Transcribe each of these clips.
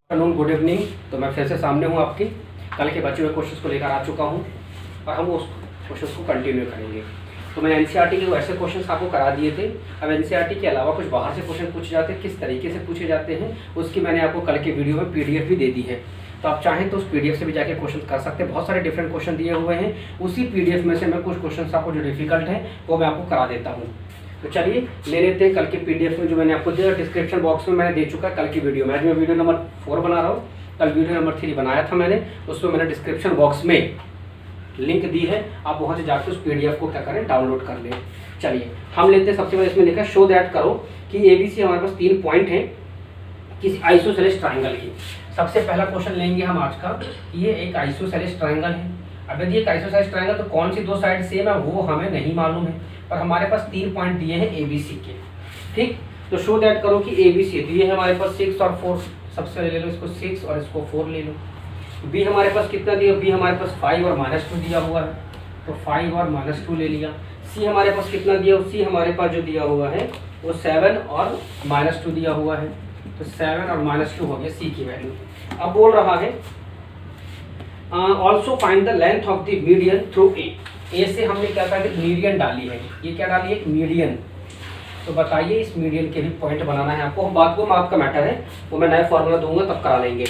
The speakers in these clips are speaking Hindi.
Afternoon, good evening. तो मैं फिर से सामने हूँ आपकी कल के बचे हुए क्वेश्चंस को लेकर आ चुका हूँ और हम उस क्वेश्चंस को कंटिन्यू करेंगे। तो मैंने एनसीईआरटी के वैसे क्वेश्चंस आपको करा दिए थे। अब एनसीईआरटी के अलावा कुछ बाहर से क्वेश्चन पूछे जाते हैं, किस तरीके से पूछे जाते हैं उसकी मैंने आपको कल के वीडियो में पीडीएफ भी दे दी है। तो आप चाहें तो उस पीडीएफ से भी जाके क्वेश्चन कर सकते हैं। बहुत सारे डिफरेंट क्वेश्चन दिए हुए हैं। उसी पीडीएफ में से मैं कुछ क्वेश्चन आपको जो डिफिकल्ट है वो मैं आपको करा देता हूँ। तो चलिए ले लेते हैं कल के पीडीएफ में जो मैंने आपको दिया। डिस्क्रिप्शन बॉक्स में मैंने दे चुका है कल की वीडियो में। आज मैं वीडियो नंबर 4 बना रहा हूँ। कल वीडियो नंबर 3 बनाया था मैंने, उसमें मैंने डिस्क्रिप्शन बॉक्स में लिंक दी है। आप वहाँ से जाकर उस पीडीएफ को क्या करें, डाउनलोड कर लें। चलिए हम लेते हैं। सबसे पहले इसमें लिखा है शो दैट करो कि एबीसी हमारे पास 3 पॉइंट हैं किसी आइसोसेलेस ट्राइंगल की। सबसे पहला क्वेश्चन लेंगे हम आज का। ये एक आइसोसेलेस ट्राइंगल है। अब यदि एक आइसोसेलेस ट्राइंगल तो कौन सी 2 साइड सेम है वो हमें नहीं मालूम है, पर हमारे पास 3 पॉइंट दिए हैं एबीसी के। ठीक, तो शो दैट करो कि एबीसी दिए है हमारे पास 6 और 4। सबसे ले लो इसको 6 और इसको 4 ले लो। बी हमारे पास कितना दिया, बी हमारे पास 5 और -2 दिया हुआ है, तो 5 और -2 ले लिया। सी हमारे पास कितना दिया, सी हमारे पास जो दिया हुआ है वो 7 और -2 दिया हुआ है, तो 7 और -2 हो गया सी की वैल्यू। अब बोल रहा है also find the length of the median through a से हमने क्या कहा कि मीडियन डाली है। ये क्या डाली है, मीडियन। तो बताइए इस मीडियन के भी पॉइंट बनाना है आपको। बात को आपका मैटर है वो मैं नया फॉर्मूला दूंगा तब करा लेंगे।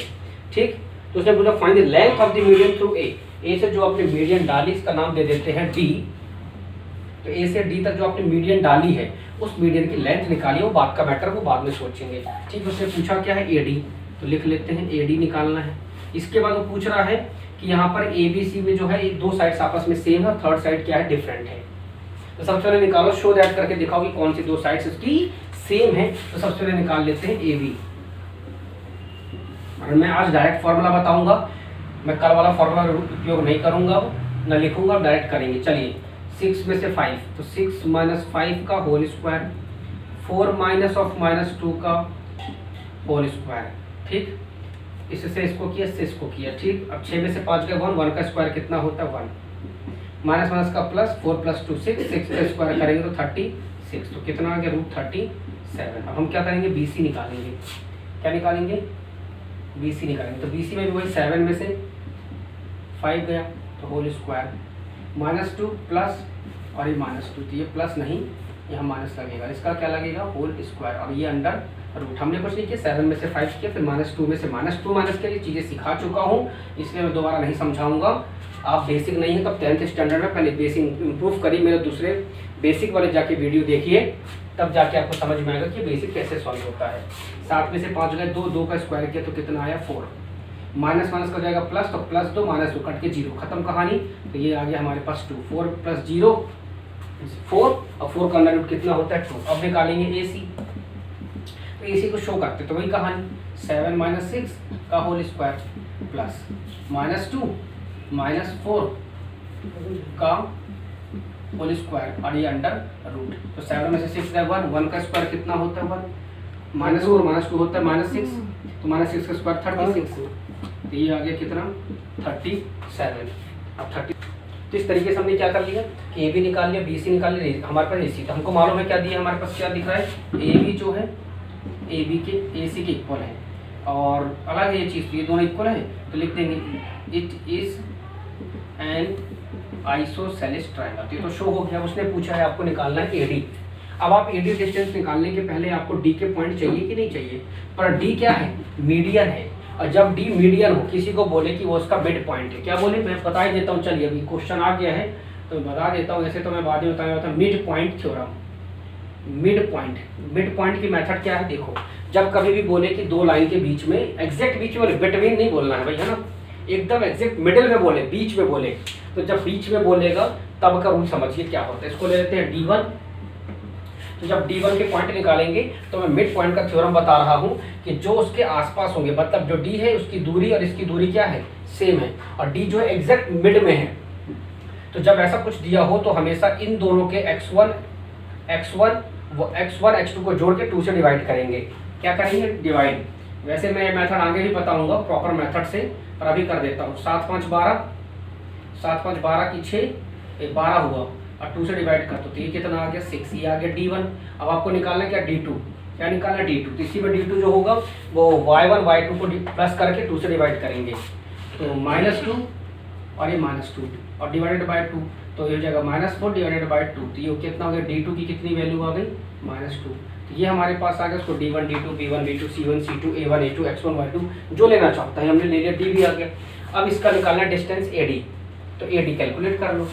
ठीक, तो उसने बोला find the length of the median through a से जो आपने मीडियन डाली इसका नाम दे देते हैं डी। तो ए से डी तक जो आपने मीडियन डाली है उस मीडियन की लेंथ निकालिए। वो बात का मैटर वो बाद में सोचेंगे। ठीक, उसने पूछा क्या है, एडी, तो लिख लेते हैं एडी निकालना है। इसके बाद वो पूछ रहा है कि यहाँ पर एबीसी में जो है 2 साइड्स आपस में सेम है और थर्ड साइड क्या है, डिफरेंट है। तो सबसे पहले निकालो, शो दैट करके दिखाओ कि कौन सी 2 साइड्स उसकी सेम है। तो सबसे पहले निकाल लेते हैं एबी। और मैं आज डायरेक्ट फॉर्मूला बताऊंगा, मैं कल वाला फॉर्मूला उपयोग नहीं करूंगा, न लिखूंगा, डायरेक्ट करेंगे। चलिए 6 में से 5, तो 6 - 5 का होल स्क्वायर, 4 -2 का होल स्क्वायर। ठीक, इससे इसको किया, इससे इसको किया। ठीक, अब 6 में से 5 गए 1 का स्क्वायर कितना होता है 1, माइनस का प्लस, 4 + 2 6 का स्क्वायर करेंगे तो 36। तो कितना आ गया, √37। अब हम क्या करेंगे, बीसी निकालेंगे। क्या निकालेंगे, बीसी निकालेंगे। तो बीसी में भी वही 7 में से 5 गया तो होल स्क्वायर, -2 प्लस और ये -2, तो ये प्लस नहीं यहाँ माइनस लगेगा, इसका क्या लगेगा, होल स्क्वायर, और ये अंडर रूट। हमने कुछ नहीं किया, 7 में से 5 किया, फिर -2 में से -2 माइनस किया। ये चीज़ें सिखा चुका हूँ इसलिए मैं दोबारा नहीं समझाऊंगा। आप बेसिक नहीं है तब 10th स्टैंडर्ड में पहले बेसिक इंप्रूव करिए, मेरे दूसरे बेसिक वाले जाके वीडियो देखिए, तब जाके आपको समझ में आएगा कि बेसिक कैसे सॉल्व होता है। 7 में से 5 गए 2 का स्क्वायर किया तो कितना आया 4, माइनस का जाएगा प्लस, तो +2 -2 कट के 0, खत्म कहानी। तो ये आ गया हमारे पास 2, 4 + 0 4, और 4 का अंडर रूट कितना होता है 2। अब निकालेंगे एसी, तो एसी को शो करते तो वही कहानी, 7 - 6 का होल स्क्वायर प्लस -2 -4 का होल स्क्वायर और ये अंडर रूट। तो 7 में से 6 गए 1 का स्क्वायर कितना होता है 1, -4 -2 होता है -6, तो -6 का स्क्वायर 36। तो ये आ गया कितना 37। अब 30। तो इस तरीके से हमने क्या कर लिया कि ए बी निकाल लिया, बी सी निकाल लिया, हमारे पास ए सी। तो हमको मालूम है क्या दिया, हमारे पास क्या दिख रहा है, ए बी जो है ए बी के ए सी के इक्वल है, और अलग है ये चीज़, तो ये दोनों इक्वल है। तो लिख देंगे it is an isosceles triangle. ये तो शो हो गया। उसने पूछा है आपको निकालना है एडी। अब आप एडी डिस्टेंस निकालने के पहले आपको डी के पॉइंट चाहिए कि नहीं चाहिए, पर डी क्या है, मीडियन है। और जब डी मीडियन हो, किसी को बोले कि वो उसका मिड पॉइंट है, क्या बोले, मैं बता ही देता हूँ। चलिए अभी क्वेश्चन आ गया है तो बता देता हूँ, ऐसे तो मैं बाद में बताया mid point theorem. Mid point की मेथड क्या है, देखो, जब कभी भी बोले कि 2 लाइन के बीच में, एग्जैक्ट बीच में, बिटवीन नहीं बोलना है भाई, है ना, एकदम एग्जैक्ट मिडिल में बोले, बीच में बोले, तो जब बीच में बोलेगा तब का रूल समझिए क्या होता है। इसको ले लेते हैं D1। तो जब D1 के पॉइंट निकालेंगे तो मैं मिड पॉइंट का थ्योरम बता रहा हूँ कि जो उसके आसपास होंगे, मतलब जो D है उसकी दूरी और इसकी दूरी क्या है, सेम है, और D जो है एग्जैक्ट मिड में है। तो जब ऐसा कुछ दिया हो तो हमेशा इन दोनों के x1 x2 को जोड़ के 2 से डिवाइड करेंगे। क्या करेंगे, डिवाइड। वैसे मैं ये मेथड आगे भी बताऊंगा प्रॉपर मेथड से, पर अभी कर देता हूँ। 7 5 12, 7 5 12 की 6, 12 हुआ, और 2 से डिवाइड कर, तो ये कितना आ गया 6, ये आ गया D1। अब आपको निकालना है क्या, D2। क्या निकालना D2, तो इसी में D2 जो होगा वो y1 y2 को प्लस करके 2 से डिवाइड करेंगे, तो -2 और ये -2 और डिवाइडेड बाय 2, तो ये हो जाएगा -4 डिवाइडेड बाय 2, तो ये कितना हो गया, D2 की कितनी वैल्यू आ गई, -2। तो ये हमारे पास आ गया, उसको D1 D2 B1 B2 C1 C2 A1 A2 X1 Y2 जो लेना चाहता है हमने ले लिया, D भी आ गया। अब इसका निकालना डिस्टेंस AD, तो AD कैलकुलेट कर लो।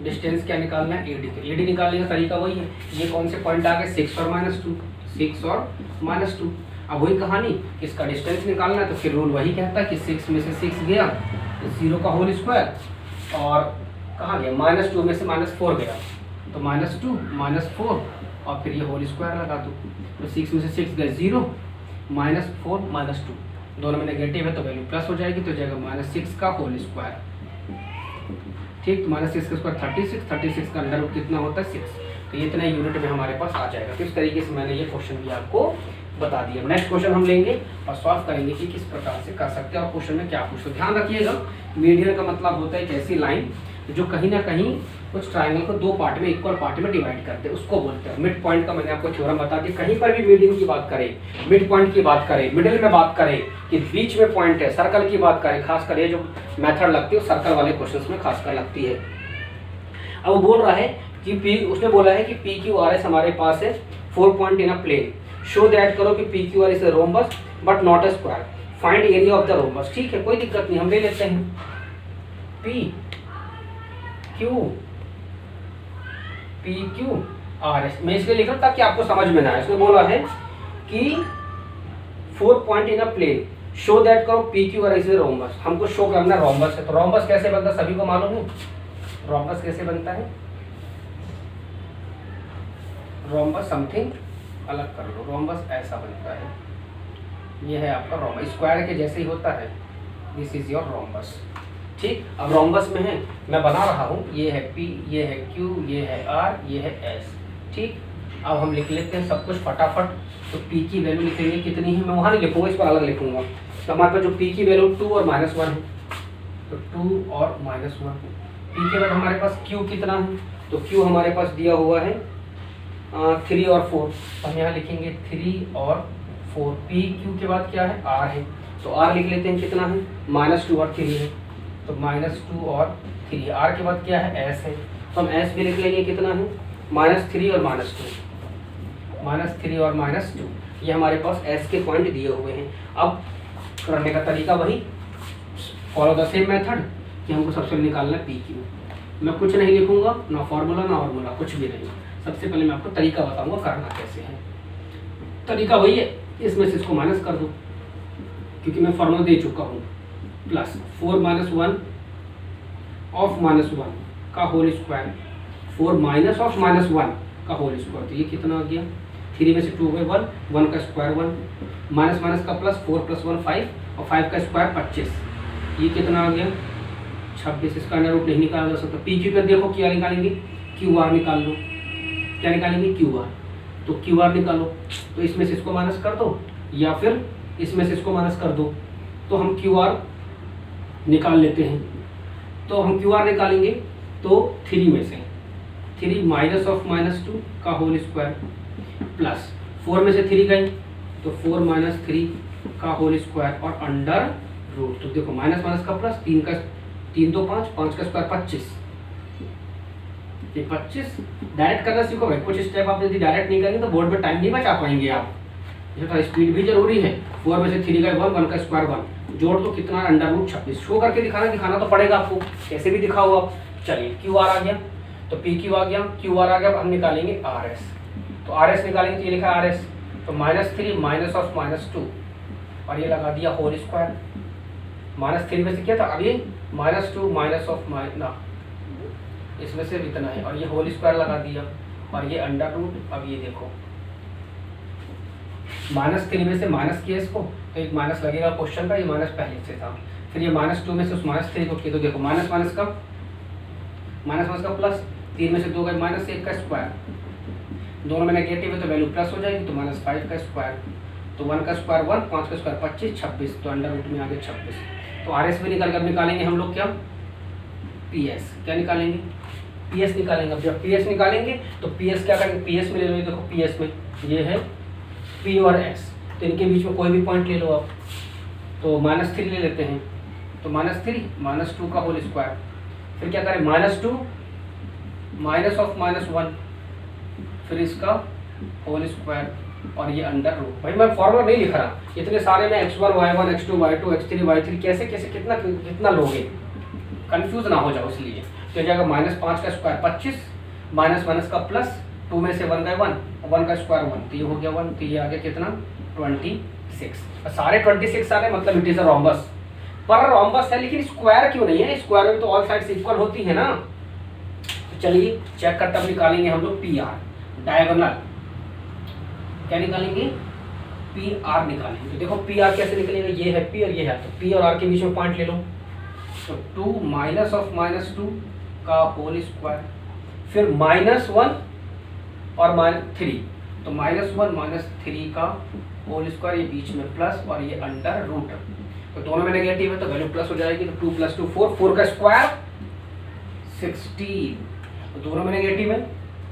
डिस्टेंस क्या निकालना है, AD निकालने का तरीका वही है, ये कौन से पॉइंट आ गए, 6 और -2, 6 और -2। अब वही कहानी, इसका डिस्टेंस निकालना है, तो फिर रूल वही कहता है कि 6 में से 6 गया तो 0 का होल स्क्वायर, और कहाँ गया, -2 में से -4 गया तो -2 -4 और फिर ये होल स्क्वायर लगा दो, तो 6 में से 6 गए 0, -4 -2 दोनों में नेगेटिव है तो वैल्यू प्लस हो जाएगी, तो जाएगा -6 का होल स्क्वायर। ठीक, तो -6 का स्क्वायर 36, 36 का अंडर रूट कितना होता है 6, तो ये इतना यूनिट में हमारे पास आ जाएगा। तो इस तरीके से मैंने ये क्वेश्चन भी आपको बता दिया। नेक्स्ट क्वेश्चन हम लेंगे और सॉल्व करेंगे कि किस प्रकार से कर सकते हैं और क्वेश्चन में क्या पूछो। ध्यान रखिएगा, मीडियन का मतलब होता है एक ऐसी लाइन जो कहीं ना कहीं कुछ ट्रायंगल को दो पार्ट में, इक्वल पार्ट में डिवाइड करते हैं, उसको बोलते हैं। मिड पॉइंट का मैंने आपको थ्योरम बता दिया। कहीं पर भी मीडियन की बात करें, मिड पॉइंट की बात करें, मिडिल में बात करें कि बीच में पॉइंट है, सर्कल की बात करें, खासकर ये जो मेथड लगती है सर्कल वाले क्वेश्चंस में खासकर लगती है। अब वो बोल रहा है कि पी, उसने बोला है कि पी क्यू आर एस हमारे पास है 4 point in a plane, show that करो कि P Q R is a rhombus but not a square, find area of the rhombus. ठीक है, कोई दिक्कत नहीं, हम ले लेते हैं पी क्यू आर एस। मैं इसलिए लिख रहा हूं ताकि आपको समझ में ना आए। उसने बोला है कि 4 point in a plane, show that करो P Q R is a rhombus. हमको शो करना रोम्बस है, तो रोम्बस कैसे बनता है सभी को मालूम है। रोम्बस कैसे बनता है, रोम्बस समथिंग अलग कर लो, रोम्बस ऐसा बनता है, ये है आपका रोम्बस, स्क्वायर के जैसे ही होता है, दिस इज योर रोम्बस। ठीक, अब रोम्बस में है, मैं बना रहा हूँ, ये है P, ये है Q, ये है R, ये है S। ठीक, अब हम लिख लेते हैं सब कुछ फटाफट। तो P की वैल्यू लिखेंगे कितनी है, मैं वहाँ नहीं लिखूंगा, इस पर अलग लिखूंगा। तो हमारे पास जो P की वैल्यू 2 और -1 है, तो 2 और -1। P के बाद हमारे पास Q कितना है, तो Q हमारे पास दिया हुआ है 3 और 4, तो हम यहाँ लिखेंगे 3 और 4। P Q के बाद क्या है, R है, तो R लिख लेते हैं कितना है, -2 और 3 है, तो -2 और 3। R के बाद क्या है, S है, तो हम S भी लिख लेंगे कितना है, -3 और -2, -3 और -2। ये हमारे पास S के पॉइंट दिए हुए हैं। अब करने का तरीका वही, फॉलो द सेम मेथड कि हमको सबसे निकालना है PQ। मैं कुछ नहीं लिखूंगा, ना फॉर्मूला ना फॉर्मूला, कुछ भी नहीं। सबसे पहले मैं आपको तरीका बताऊंगा करना कैसे है। तरीका वही है, इसमें से इसको माइनस कर दो क्योंकि मैं फॉर्मूला दे चुका हूँ, प्लस 4 - 1 ऑफ -1 का होल स्क्वायर, 4 माइनस ऑफ -1 का होल स्क्वायर, तो ये कितना आ गया, 3 में से 2 गए 1, 1 का स्क्वायर 1, माइनस माइनस का प्लस, 4 + 1 5 और 5 का स्क्वायर 25, ये कितना आ गया 26। इसका अंडर रूट नहीं निकाला जा सकता। पी क्यू पर देखो क्या निकालेंगे, क्यू आर निकाल लो। क्या निकालेंगे, क्यू आर, तो क्यू आर निकालो, तो इसमें से इसको माइनस कर दो या फिर इसमें से इसको माइनस कर दो, तो हम क्यू आर निकाल लेते हैं। तो हम क्यू आर निकालेंगे तो 3 में से 3 माइनस ऑफ -2 का होल स्क्वायर, प्लस 4 में से 3 गए तो 4 - 3 का होल स्क्वायर और अंडर रूट। तो देखो माइनस माइनस का प्लस, 3 2 5, 5 का स्क्वायर 25, ये 25 डायरेक्ट करना सीखो भाई। कुछ स्टेप आप यदि डायरेक्ट नहीं करेंगे तो बोर्ड में टाइम नहीं बचा पाएंगे आप, इसका स्पीड भी जरूरी है। 4 में से 3 गए 1, 1 का स्क्वायर 1, जोड़ तो कितना अंडर रूट 26। शो करके दिखाना तो पड़ेगा आपको, कैसे भी दिखाओ आप। चलिए क्यू आर आ गया, तो पी क्यू आ गया, क्यू आर आ गया, अब हम निकालेंगे आर एस। तो आर एस निकालेंगे तो ये लिखा आर एस, तो -3 माइनस ऑफ -2 और ये लगा दिया होल स्क्वायर। -3 में से क्या था, अब ये -2 माइनस ऑफ ना, इसमें से इतना है और ये होल स्क्वायर लगा दिया और ये अंडर रूट। अब ये देखो -3 में से माइनस किया इसको, तो एक माइनस लगेगा क्वेश्चन का, ये माइनस पहले से था। फिर ये -2 में से उस -3 को किया, तो देखो माइनस माइनस का प्लस, 3 में से 2 गए -1 का स्क्वायर, दोनों में नेगेटिव है तो वैल्यू प्लस हो जाएगी, तो -5 का स्क्वायर, तो 1 का स्क्वायर 1, 5 का स्क्वायर 25, 26, तो अंडर रूट में आ गया 26। तो आर एस भी निकाल कर निकालेंगे हम लोग क्या, पी एस। क्या निकालेंगे, पी एस निकालेंगे। अब जब पी एस निकालेंगे तो पी एस क्या करेंगे, पी एस में ले लो, देखो पी एस में ये है पी और एक्स, तो इनके बीच में कोई भी पॉइंट ले लो आप, तो -3 ले लेते हैं, तो -3 -2 का होल स्क्वायर, फिर क्या करें -2 माइनस ऑफ -1, फिर इसका होल स्क्वायर और ये अंडर रूट। भाई मैं फॉर्मूला नहीं लिख रहा, इतने सारे में x1 y1 x2 y2 x3 y3 कैसे कैसे कितना कितना लोगे, कंफ्यूज ना हो जाओ, इसलिए तो जाएगा -5 का स्क्वायर 25 माइनस माइनस का प्लस 2 में से 1 गए 1 का स्क्वायर 1, तो ये हो गया 1, तो ये आ गया कितना 26। सारे 26 आ रहे मतलब इट इज अ रोम्बस, पर रोम्बस है लेकिन स्क्वायर क्यों नहीं है, स्क्वायर में तो ऑल साइड्स इक्वल होती है ना। तो चलिए चेक करते अब निकालेंगे हम लोग पी आर, डायगोनल क्या निकालेंगे, पी आर निकालेंगे। तो देखो पी आर कैसे निकलेगा, ये है पी और ये है, तो पी और आर के बीच में पॉइंट ले लो, तो 2 माइनस ऑफ -2 का होल स्क्वायर, फिर -1 और -3, तो -1 -3 का होल स्क्वायर, ये बीच में प्लस और ये अंडर रूट, तो दोनों में नेगेटिव है तो वैल्यू प्लस हो जाएगी, तो 2 + 2 4, 4 का स्क्वायर 16, तो दोनों में नेगेटिव है,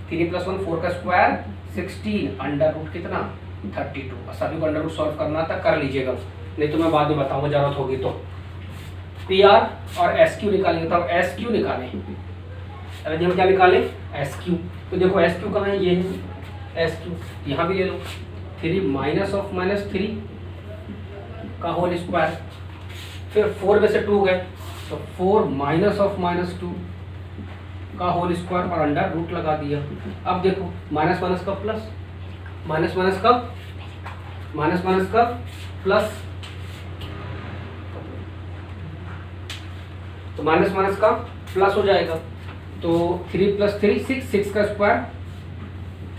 3 + 1 4 का स्क्वायर 16, अंडर रूट कितना 32। सभी को अंडर रूट सॉल्व करना था, कर लीजिएगा, नहीं तो मैं बाद में बताऊंगा जरूरत होगी तो। पी आर और एस क्यू निकालेंगे, तो अब एस क्यू निकालें, अरे हम क्या निकालें एस क्यू, तो देखो एस क्यू कहाँ है, ये है एस क्यू, यहाँ भी ले लो, 3 माइनस ऑफ -3 का होल स्क्वायर, फिर 4 में से 2 गए तो 4 माइनस ऑफ -2 का होल स्क्वायर और अंडर रूट लगा दिया। अब देखो माइनस माइनस का प्लस, माइनस माइनस का प्लस, तो माइनस माइनस का प्लस हो जाएगा, तो 3 + 3 6, 6 का स्क्वायर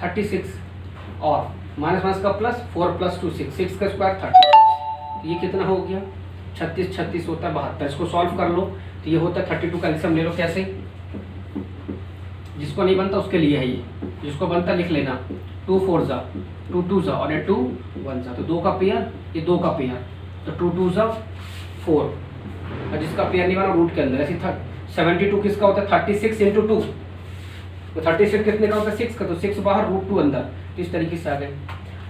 36 और माइनस माइनस का प्लस 4 + 2 6, 6 का स्क्वायर 36, ये कितना हो गया 36, 36 होता है 72। इसको सॉल्व कर लो तो ये होता है 32 का एल्सियम ले लो, कैसे, जिसको नहीं बनता उसके लिए है ये, जिसको बनता लिख लेना, 2 4 ज़ा 2 2 ज़ा और ये 2 1 ज़ा, तो 2 का पेयर ये 2 का पेयर, तो 2 2 ज़ा 4, और जिसका पेयर नहीं बना रूट के अंदर, ऐसी 72 किसका होता है 36 × 2, तो 36 कितने का होता है 6 का, तो 6 बाहर √2 अंदर, तो इस तरीके से आ गए।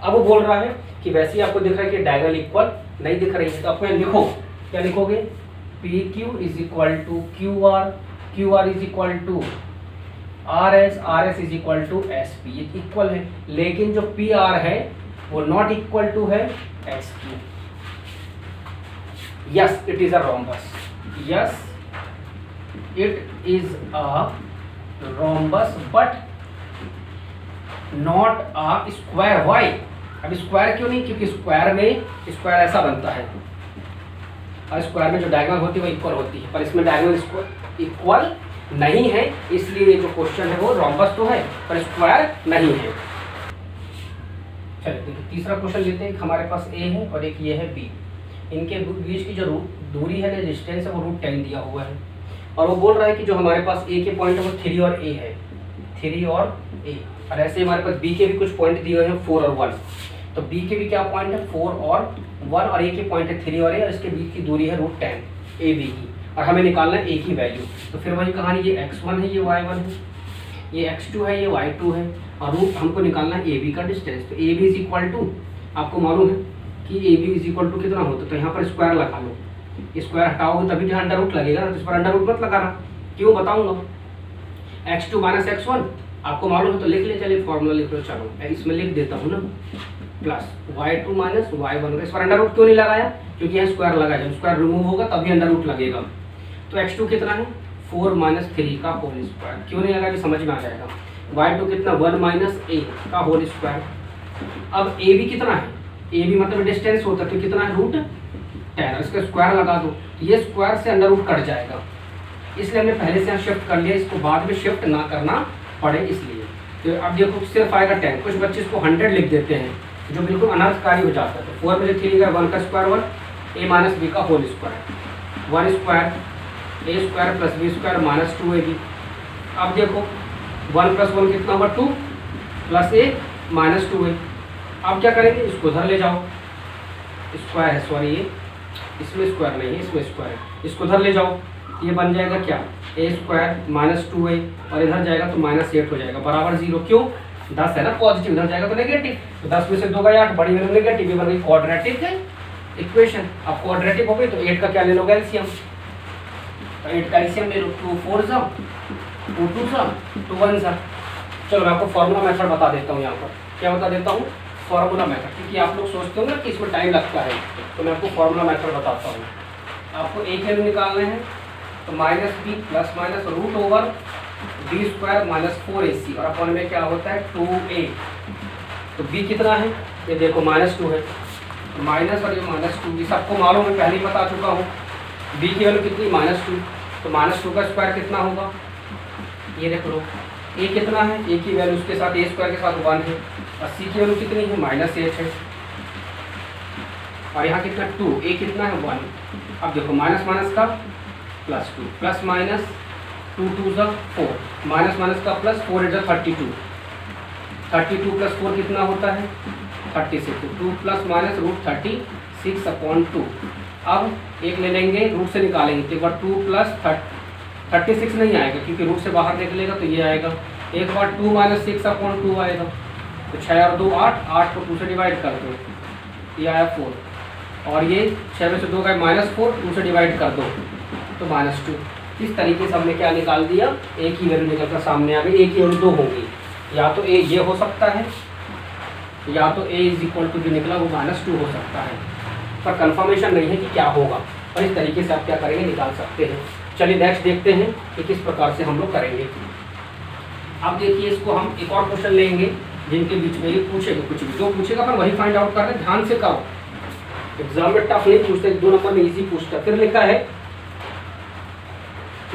अब वो बोल रहा है कि वैसे ही आपको दिख रहा है कि डायगोनल इक्वल नहीं दिख रही है, तो आप लिखो, क्या लिखोगे, P Q is equal to Q R, Q R is equal to R S, R S is equal to S P, ये इक्वल है, लेकिन जो पी आर है वो नॉट इक्वल टू है S Q. Yes it is a rhombus, yes it is a rhombus but not a square. Why, अब स्क्वायर क्यों नहीं, क्योंकि स्क्वायर में स्क्वायर ऐसा बनता है, और स्क्वायर में जो डायगोनल होती है वो इक्वल होती है, पर इसमें डायगोनल इक्वल नहीं है, इसलिए जो क्वेश्चन है वो रोम्बस तो है पर स्क्वायर नहीं है। चलिए देखिए तीसरा क्वेश्चन लेते हैं, हमारे पास ए है और एक ये है बी, इनके बीच की जो दूरी है ना, डिस्टेंस है वो √10 दिया हुआ है, और वो बोल रहा है कि जो हमारे पास ए के पॉइंट है वो 3 और ए है, 3 और ए, और ऐसे हमारे पास बी के भी कुछ पॉइंट दिए हुए हैं 4 और 1, तो बी के भी क्या पॉइंट है 4 और 1, और ए के पॉइंट है 3 और ए, और इसके बीच की दूरी है √10 ए बी की, और हमें निकालना है ए की वैल्यू। तो फिर वही कहानी, ये x1 है ये y1 है, ये x2 है ये y2 है, और रूट हमको निकालना है ए बी का डिस्टेंस, तो A B is equal to, आपको मालूम है कि A B is equal to कितना होता है, तो यहाँ पर स्क्वायर लगा लो, स्क्वायर हटाओगे तभी तो अंडर रूट लगेगा ना, तो इस पर अंडर रूट मत लगाना, क्यों बताऊंगा। x2 - x1 आपको मालूम है तो लिख ले, चलिए फॉर्मूला लिख लो, चलो इसमें लिख देता हूँ ना, प्लस y2 - y1, इस पर अंडर रूट क्यों नहीं लगाया, क्योंकि यहाँ स्क्वायर लगा, जब स्क्वायर रिमूव होगा तभी अंडर रूट लगेगा। तो x2 कितना है 4 - 3 का होल स्क्वायर, क्यों नहीं लगा भी समझ में आ जाएगा, y2 कितना 1 - a का होल स्क्वायर। अब ए बी कितना है, ए बी मतलब डिस्टेंस होता है, तो कितना है √10, इसका स्क्वायर लगा दो, ये स्क्वायर से अंडर रूट कट जाएगा, इसलिए हमने पहले से यहाँ शिफ्ट कर लिया, इसको बाद में शिफ्ट ना करना पड़े इसलिए। तो अब देखो सिर्फ आएगा 10, कुछ बच्चे इसको 100 लिख देते हैं जो बिल्कुल अनर्थकारी हो जाता है, तो 4 में से 3 गया 1 का स्क्वायर 1, a - b का whole square, 1 square a square + b square -2ab। अब देखो 1 + 1 कितना होगा 2 + a -2a। अब क्या करेंगे, इसको उधर ले जाओ, स्क्वायर है सॉरी, ये इसमें स्क्वायर नहीं है इसमें स्क्वायर है, इसको उधर ले जाओ, ये बन जाएगा क्या, ए स्क्वायर माइनस 2a, और इधर जाएगा तो -8 हो जाएगा बराबर 0। क्यों, 10 है ना पॉजिटिव, इधर जाएगा तो नेगेटिव, तो 10 में से 2 गया 8, बड़ी वैल्यू नेगेटिव, ये बन गई क्वाड्रेटिक इक्वेशन। अब क्वाड्रेटिक हो गई तो 8 का क्या ले लोगे, एलसीएम, तो 8 का एलसीएम ले लो, 2 4 सा 2 2 सा 2 1 सा। चलो मैं आपको फॉर्मूला मेथड बता देता हूँ, यहाँ पर क्या बता देता हूँ, फॉर्मूला मेथड, क्योंकि आप लोग सोचते हो ना कि इसमें टाइम लगता है, तो मैं आपको फॉर्मूला मेथड बताता हूँ। आपको एक वैल्यू निकालने हैं तो -b plus minus root over b square minus 4ac, और अपन में क्या होता है 2a, तो b कितना है, ये देखो -2 है, माइनस और ये -2, ये सबको मालूम है, पहले ही बता चुका हूँ। b की वैल्यू कितनी, -2, तो -2 का स्क्वायर कितना होगा, ये देख लो। a कितना है, a की वैल्यू उसके साथ a स्क्वायर के साथ 1 है, और c की वैल्यू कितनी है, -8 है, और यहाँ कितना 2, a कितना है 1। अब देखो माइनस माइनस का +2, प्लस माइनस 2 2 सा 4, माइनस माइनस का प्लस 4 8 32, 32 प्लस 4 कितना होता है 36, 2 प्लस माइनस रूट 36/2। अब एक ले लेंगे, रूट से निकालेंगे तो एक बार 2 प्लस 36 नहीं आएगा, क्योंकि रूट से बाहर निकलेगा तो ये आएगा, एक बार 2 माइनस 6/2 आएगा, तो 6 और 2 8, 8 को 2 से डिवाइड कर दो, ये आया 4, और ये 6 में से 2 का -4, 2 से डिवाइड कर दो तो -2। इस तरीके से हमने क्या निकाल दिया, एक ही वैल्यू निकल कर सामने आ गई, एक ही वैल्यू 2 होंगी, या तो ए ये हो सकता है, या तो a = जो निकला वो -2 हो सकता है, पर कंफर्मेशन नहीं है कि क्या होगा, और इस तरीके से आप क्या करेंगे, निकाल सकते हैं। चलिए नेक्स्ट देखते हैं कि किस प्रकार से हम लोग करेंगे। अब देखिए इसको हम एक और क्वेश्चन लेंगे जिनके बीच में ये पूछेगा, कुछ भी जो पूछेगा पर वही फाइंड आउट कर रहे हैं, ध्यान से करो, एग्जाम में टफ नहीं पूछते, 2 नंबर में इजी पूछता। फिर लिखा है,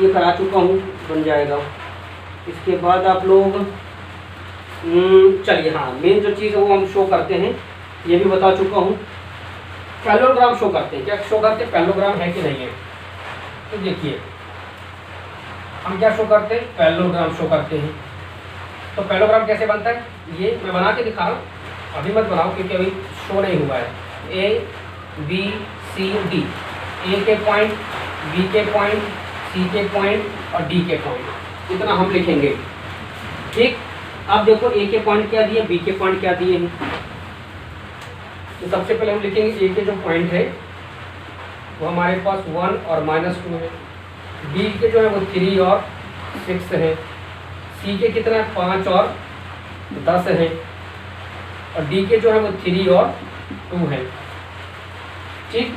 ये करा चुका हूँ, बन जाएगा। इसके बाद आप लोग चलिए हाँ, मेन जो चीज़ है वो हम शो करते हैं, ये भी बता चुका हूँ। पैरेललोग्राम शो करते हैं, क्या शो करते हैं, पैरेललोग्राम है कि नहीं है। तो देखिए हम क्या शो करते हैं, पैरेललोग्राम शो करते हैं। तो पैरेललोग्राम कैसे बनता है, ये मैं बना के दिखा रहा हूँ, अभी मत बनाओ क्योंकि अभी शो नहीं हुआ है। A B C D, A के पॉइंट, B के पॉइंट, C के पॉइंट और D के पॉइंट, इतना हम लिखेंगे, ठीक। अब देखो A के पॉइंट क्या दिए, B के पॉइंट क्या दिए हैं, तो सबसे पहले हम लिखेंगे A के जो पॉइंट है वो हमारे पास 1 और -2 है, B के जो है वो 3 और 6 है, C के कितना है 5 और 10 है, और D के जो है वो 3 और 2 है, ठीक।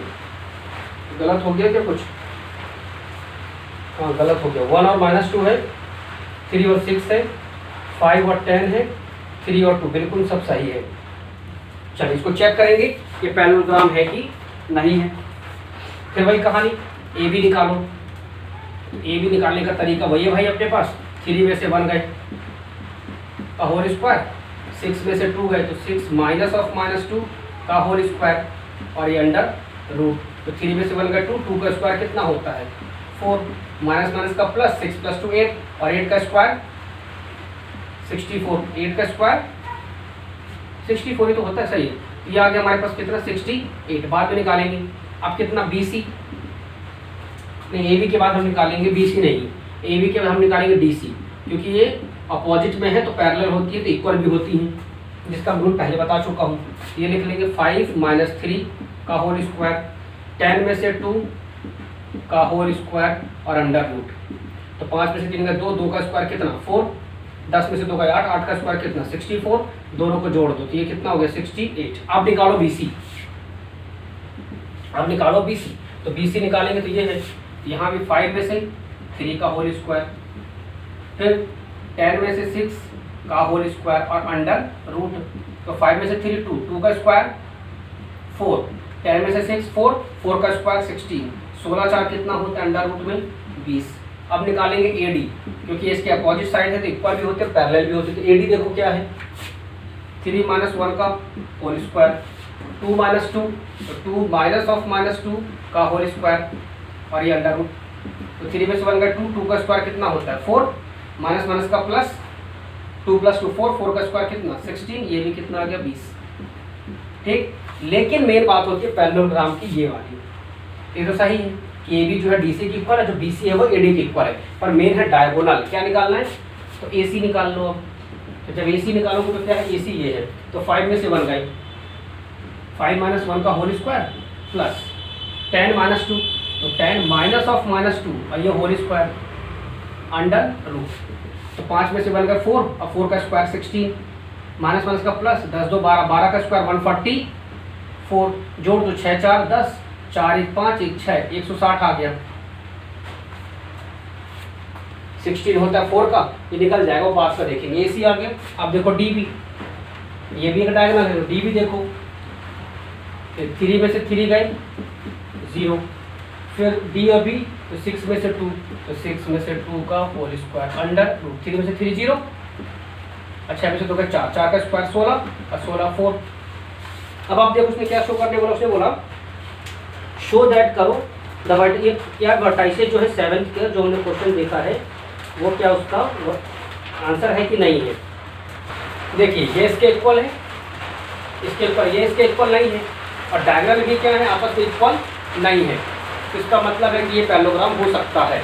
गलत हो गया क्या कुछ, हाँ गलत हो गया, 1 और -2 है, 3 और 6 है, 5 और 10 है, 3 और 2, बिल्कुल सब सही है। चलिए इसको चेक करेंगे ये पैरेललोग्राम है कि नहीं है। फिर वही कहानी, ए बी निकालो, ए बी निकालने का तरीका वही है भाई, अपने पास 3 में से 1 गए का होल स्क्वायर, 6 में से 2 गए तो 6 माइनस ऑफ -2 का होल स्क्वायर, और ये अंडर रूट, तो 3 में से 1 गए 2, 2 का स्क्वायर कितना होता है 4, माइनस माइनस का प्लस, 6 + 2 8, और 8 का स्क्वायर 64, 8 का स्क्वायर 64 ही तो होता है, सही है। ये आ गया हमारे पास कितना 68, बाद में निकालेंगे। अब कितना BC, नहीं AB के बाद हम निकालेंगे BC नहीं, AB के बाद हम निकालेंगे DC, क्योंकि ये अपोजिट में है तो पैरेलल होती है तो इक्वल भी होती है, जिसका रूल पहले बता चुका हूँ। ये लिख लेंगे 5 - 3 का होल स्क्वायर, 10 में से 2 का होल स्क्वायर और अंडर रूट, तो 5 में से 3 का 2, 2 का स्क्वायर कितना 4, 10 में से 2 का 8, 8 का स्क्वायर कितना 64, दोनों को जोड़ दो तो ये कितना हो गया 68। अब निकालो BC, अब निकालो BC, तो BC निकालेंगे तो ये है, यहाँ भी 5 में से 3 का होल स्क्वायर, फिर 10 में से 6 का होल स्क्वायर और अंडर रूट, तो 5 में से 3 2, 2 का स्क्वायर 4, 10 में से 6 4, 4 का स्क्वायर 16, 16 4 कितना होता है अंडर रूट में 20। अब निकालेंगे AD, क्योंकि इसके अपोजिट साइड है तो इक्वल भी होते हैं पैरेलल भी होते हैं, तो AD देखो क्या है 3 - 1 का होल स्क्वायर, 2 - 2 तो 2 माइनस ऑफ -2 का होल स्क्वायर, और ये अंडर रूट, तो 3 में से 1 गए 2, 2 का स्क्वायर कितना होता है 4, माइनस माइनस का प्लस, 2 + 2 4, 4 का स्क्वायर कितना 16, ये भी कितना आ गया 20, ठीक। लेकिन मेन बात होती है पैरेललोग्राम की ये वाली, ये तो सही है ए बी जो है डी सी की इक्वल है, जो बी सी है वो ए डी की इक्वल है, पर मेन है डायगोनल। क्या निकालना है? तो ए सी निकाल लो। अब तो जब ए सी निकालोगे तो क्या है, ए सी ये है, तो 5 में से 1 गई, 5 माइनस 1 का होल स्क्वायर प्लस 10 माइनस 2, तो 10 माइनस ऑफ माइनस 2 और ये होल स्क्वायर अंडर रूट, तो 5 में से 1 गए 4 और 4 का स्क्वायर 16 माइनस माइनस का प्लस, 10 2 12, 12 का स्क्वायर 144, जोड़ दो 6 4 10, 4 1 5 1 6, 160 आ गया। 16 होता है 4 का, ये निकल जाएगा, वो पास का देखेंगे। ए सी आ गया। अब देखो डी बी, ये भी एक डायगोनल है, डी बी देखो, 3 में से 3 गए 0, फिर डी और बी, तो 6 में से 2, तो 6 में से 2 का होल स्क्वायर अंडर रूट, 3 में से 3 0, अच्छा में से 2 का 4, 4 का स्क्वायर 16 और 16 4। अब आप देखो उसने क्या शो करने बोला, उसने बोला शो दैट करो द ये क्या वर्टाइसेस जो है 7 का जो हमने क्वेश्चन देखा है वो क्या उसका वो आंसर है कि नहीं है। देखिए ये इसके इक्वल है, इसके इक्वल, ये इसके इक्वल नहीं है, और डायगोनल भी क्या है आपस में इक्वल नहीं है, तो इसका मतलब है कि ये पैरेललोग्राम हो सकता है।